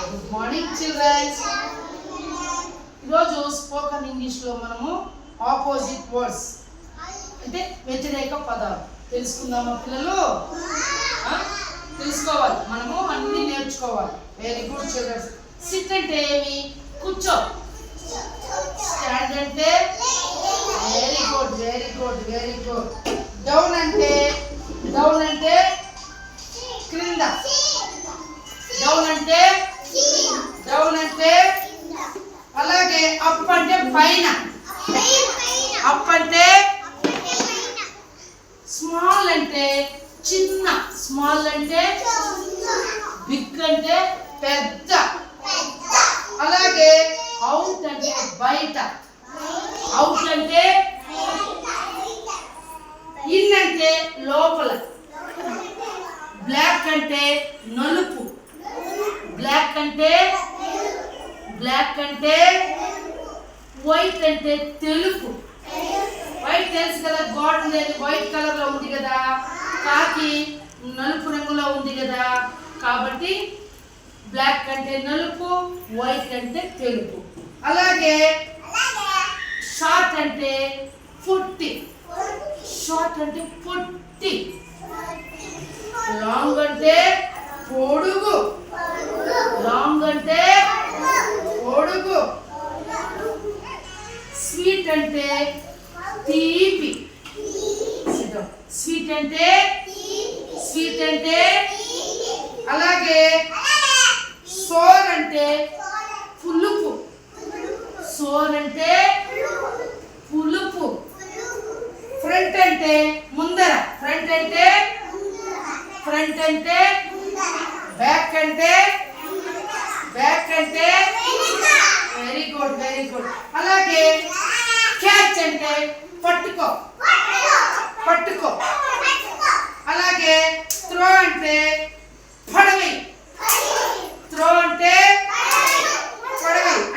Good morning childrens. ఈరోజు spoken ఇంగ్లీష్లో మనము ఆపోజిట్ వర్డ్స్ అంటే వ్యతిరేక పదాలు తెలుసుకుందామా పిల్లలు? తెలుసుకోవాలి, మనము అన్ని నేర్చుకోవాలి. Very good children's. సిట్ అంటే ఏమి? కూర్చో. స్టాండ్ అంటే very good very good very good. Down అంటే క్రింద. డౌన్ అంటే అలాగే అప్ అంటే పైన. అప్ అంటే స్మాల్ అంటే చిన్న. స్మాల్ అంటే బిగ్ అంటే పెద్ద. అలాగే అవుట్ అంటే బయట. అవుట్ అంటే ఇన్ అంటే లోపల. బ్లాక్ అంటే నలుపు. బ్లాక్ అంటే వైట్ అంటే తెలుపు. వైట్ తెలుసు కదా, గాడ్ అనేది వైట్ కలర్ లో ఉంది కదా, కాకి నలుపు రంగులో ఉంది కదా, కాబట్టి బ్లాక్ అంటే నలుపు, వైట్ అంటే తెలుపు. అలాగే షార్ట్ అంటే పొట్టి. షార్ట్ అంటే పొట్టి. లాంగ్ అంటే పొడుగు. లాంగ్ అంటే పొడుగు. స్వీట్ అంటే తీపి. స్వీట్ అంటే అలాగే సోర్ అంటే పులుపు. సోర్ అంటే పులుపు. ఫ్రంట్ అంటే ముందర. ఫ్రంట్ అంటే బ్యాక్ అంటే వెరీ గుడ్ వెరీ గుడ్. అలాగే క్యాచ్ అంటే పట్టుకో. అలాగే త్రో అంటే పడవై.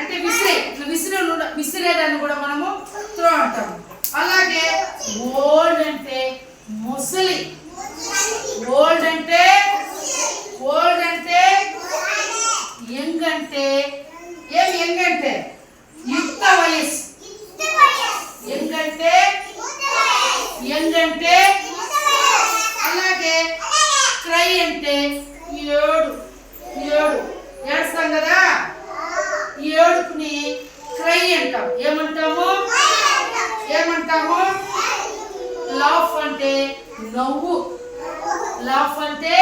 అంటే విసిరేదాన్ని కూడా మనము త్రో అంటాము. అలాగే ఓల్డ్ అంటే ముసలి. ఓల్డ్ అంటే యంగ్ అంటే యుక్త వయస్సు. యంగ్ అంటే అలాగే క్రై అంటే ఏడుస్తాం కదా, ఏడుపుని క్రై అంటాం. ఏమంటాము? లాఫ్ అంటే నవ్వు. లాఫ్ అంటే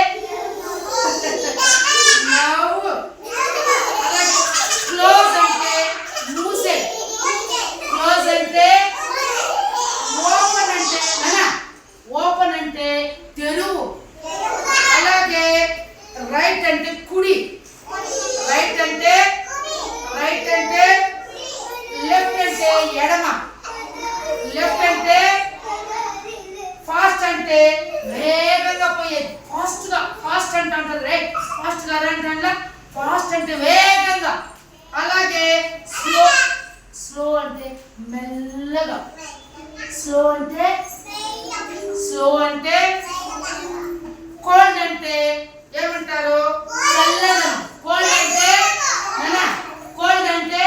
నవ్వు. అలాగే క్లోజ్ అంటే మూసే. క్లోజ్ అంటే ఓపెన్ అంటే తెరువు. అలాగే రైట్ అంటే కుడి. రైట్ అంటే లెఫ్ట్ అంటే ఎడమ. లెఫ్ట్ అంటే ఫాస్ట్ అంటే వేగంగా పోయేది. ఫాస్ట్ అంటే అంటారు రైట్. ఫాస్ట్ అంటే వేగంగా. అలాగే స్లో అంటే మెల్లగా. స్లో అంటే కోల్డ్ అంటే ఏమంటారు? చల్లదనం. కోల్డ్ అంటే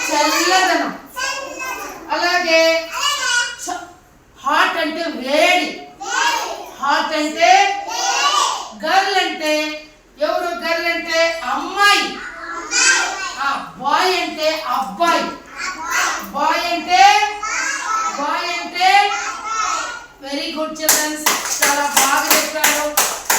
చల్లదనం. అలాగే హాట్ అంటే వేడి. హాట్ అంటే గర్ల్ అంటే ఎవరు? గర్ల్ అంటే అమ్మాయి. బాయ్ అంటే అబ్బాయి. బాయ్ అంటే వెరీ గుడ్ చిల్డ్రన్స్. చాలా బాగా